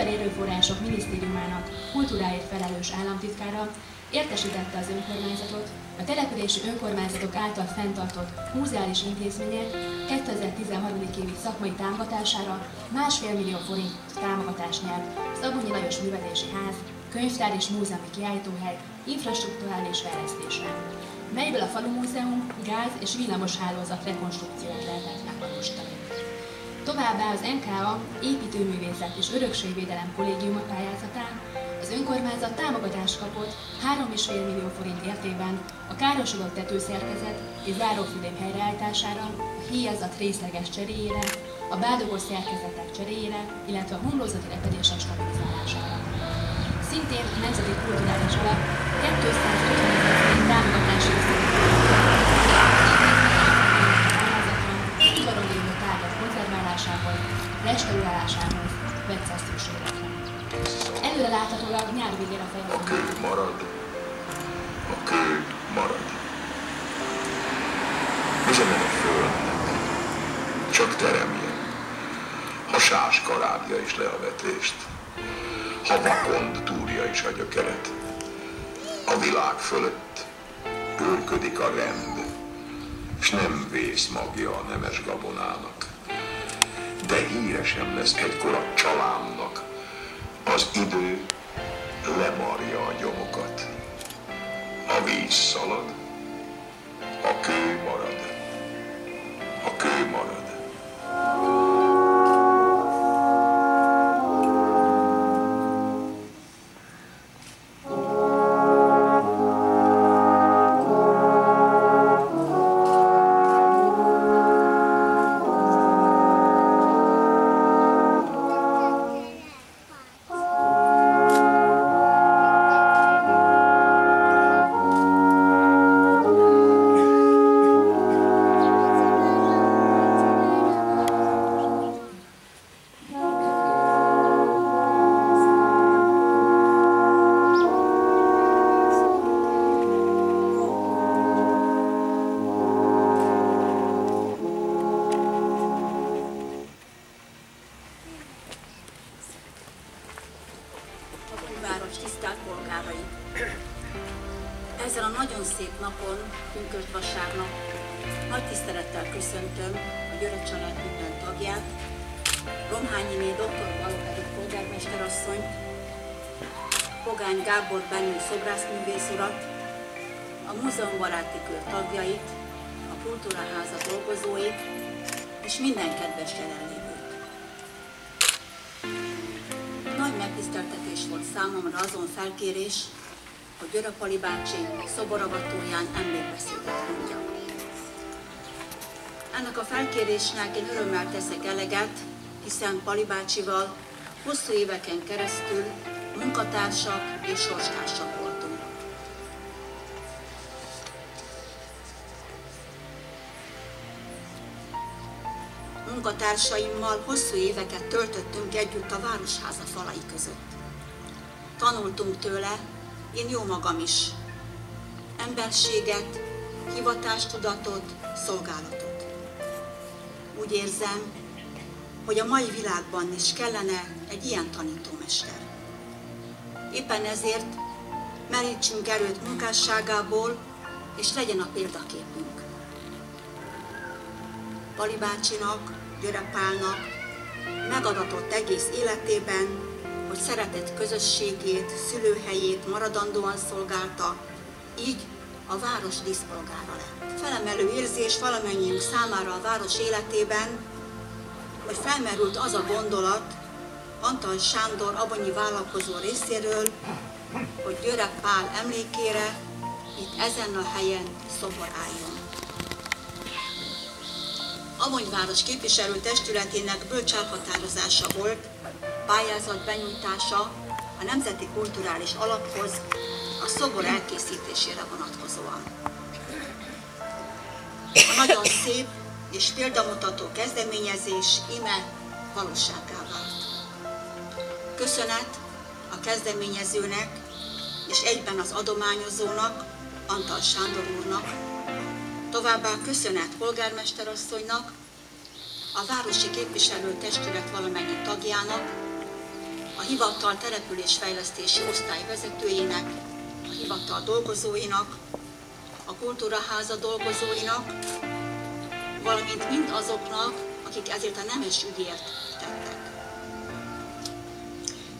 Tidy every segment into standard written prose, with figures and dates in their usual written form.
Emberi Erőforrások Minisztériumának kultúráért felelős államtitkára értesítette az önkormányzatot, a települési önkormányzatok által fenntartott múzeális intézmények 2013. évi szakmai támogatására 1,5 millió forint támogatást nyert Szabonyi Lajos Művelési Ház, könyvtár és múzeumi kiállítóhely infrastrukturális fejlesztésre, melyből a falumúzeum gáz- és villamos hálózat rekonstrukciót lehetett megvalósítani. Továbbá az NKA építőművészet és örökségvédelem kollégiuma pályázatán az önkormányzat támogatást kapott 3,5 millió forint értében a károsodott tetőszerkezet és zárófülép helyreállítására, a híjazat részleges cseréjére, a bádogos szerkezetek cseréjére, illetve a homlózati repedések stabilizálására. Szintén a Nemzeti Kulturális Alap 250 000 forint támogatási udvaron lévő tárgyak konzerválásához, restaurálásához vett szükségletre. Előre láthatólag nyár végére fejeződik. A kő marad, a kő marad. Üzenem a földnek, csak teremjen, ha sás karábja is le a vetlést, ha vakond túrja is a gyökeret. A világ fölött őrködik a rend, s nem vész magja a nemes gabonának. De híre sem lesz egykor a csalámnak, az idő lemarja a gyomokat. A víz szalad, a kő marad, a kő marad. Tisztelt polgárai! Ezen a nagyon szép napon, pünkösd vasárnap, nagy tisztelettel köszöntöm a György család minden tagját, Romhányiné dr. Balogh Edith polgármesterasszonyt, Pogány Gábor Benő szobrászművész urat, a múzeumbaráti kör tagjait, a Kultúraháza dolgozóit és minden kedves jelenlévőt. Nagy megtiszteltetés volt számomra azon felkérés, hogy Györö Pali bácsi szoboravatóján emlékbeszédet mondjak. Ennek a felkérésnek én örömmel teszek eleget, hiszen Pali bácsival hosszú éveken keresztül munkatársak és sorstársak voltunk. Munkatársaimmal hosszú éveket töltöttünk együtt a Városháza falai között. Tanultunk tőle, én jó magam is, emberséget, hivatástudatot, szolgálatot. Úgy érzem, hogy a mai világban is kellene egy ilyen tanítómester. Éppen ezért merítsünk erőt munkásságából, és legyen a példaképünk. Pali bácsinak, Györö Pálnak megadatott egész életében, hogy szeretett közösségét, szülőhelyét maradandóan szolgálta, így a város díszpolgára lett. Felemelő érzés valamennyiünk számára a város életében, hogy felmerült az a gondolat Antal Sándor abonyi vállalkozó részéről, hogy Györö Pál emlékére itt ezen a helyen szobor álljon. Abonyváros képviselőtestületének bölcs elhatározása volt pályázat benyújtása a Nemzeti Kulturális Alaphoz a szobor elkészítésére vonatkozóan. A nagyon szép és példamutató kezdeményezés íme valósággá vált. Köszönet a kezdeményezőnek és egyben az adományozónak, Antal Sándor úrnak, továbbá köszönet polgármesterasszonynak, a városi képviselőtestület valamennyi tagjának, a hivatal településfejlesztési osztály vezetőjének, a hivatal dolgozóinak, a kultúraháza dolgozóinak, valamint mind azoknak, akik ezért a nemes ügyért tettek.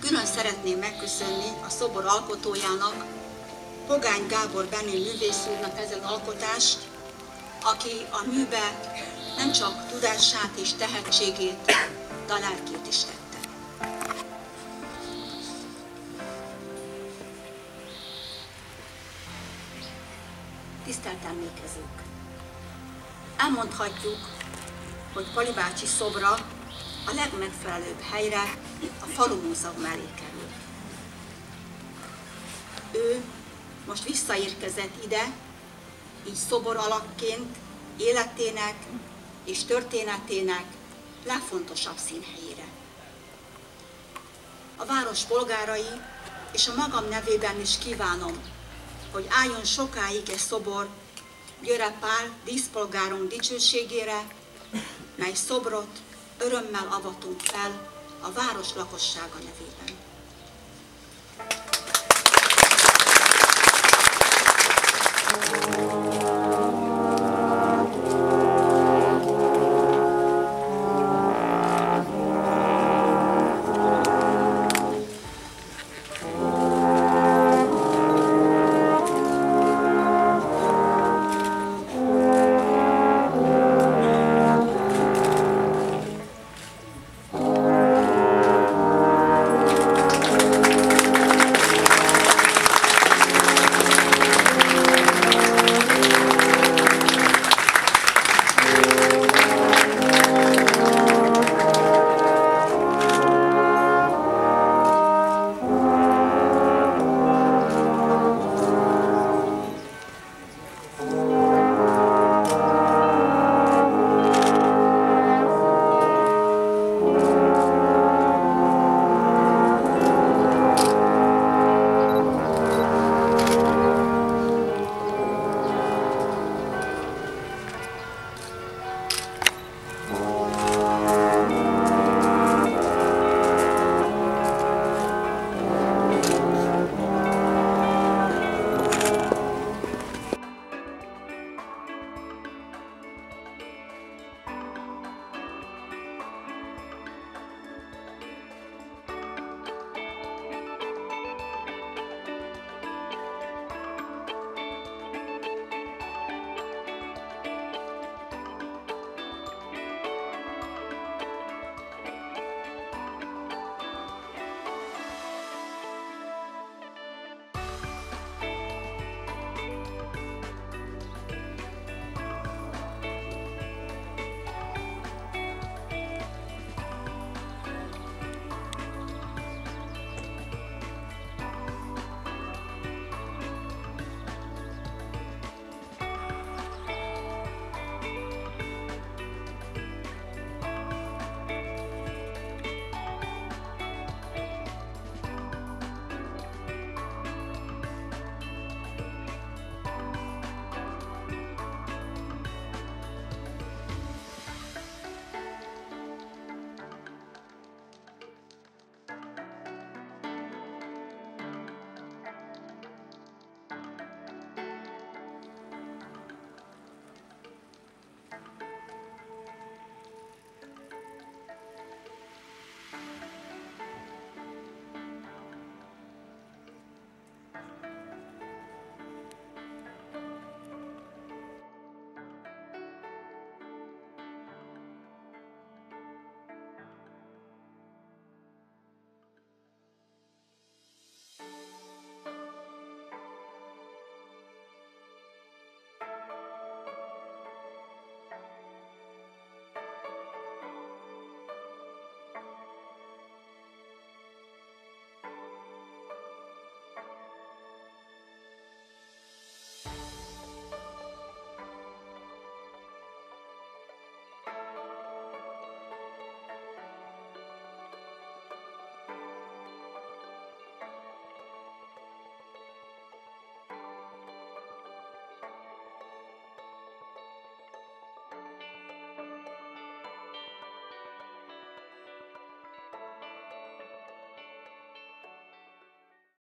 Külön szeretném megköszönni a szobor alkotójának, Pogány Gábor Benő művész úrnak ezen alkotást, aki a műbe nem csak tudását és tehetségét, de a lelkét is tette. Tisztelt emlékezők! Elmondhatjuk, hogy Pali bácsi szobra a legmegfelelőbb helyre, a falumúzeum elé kerül. Ő most visszaérkezett ide, így szobor alakként életének és történetének legfontosabb színhelyére. A város polgárai és a magam nevében is kívánom, hogy álljon sokáig egy szobor Győre Pál díszpolgárunk dicsőségére, mely szobrot örömmel avatunk fel a város lakossága nevében.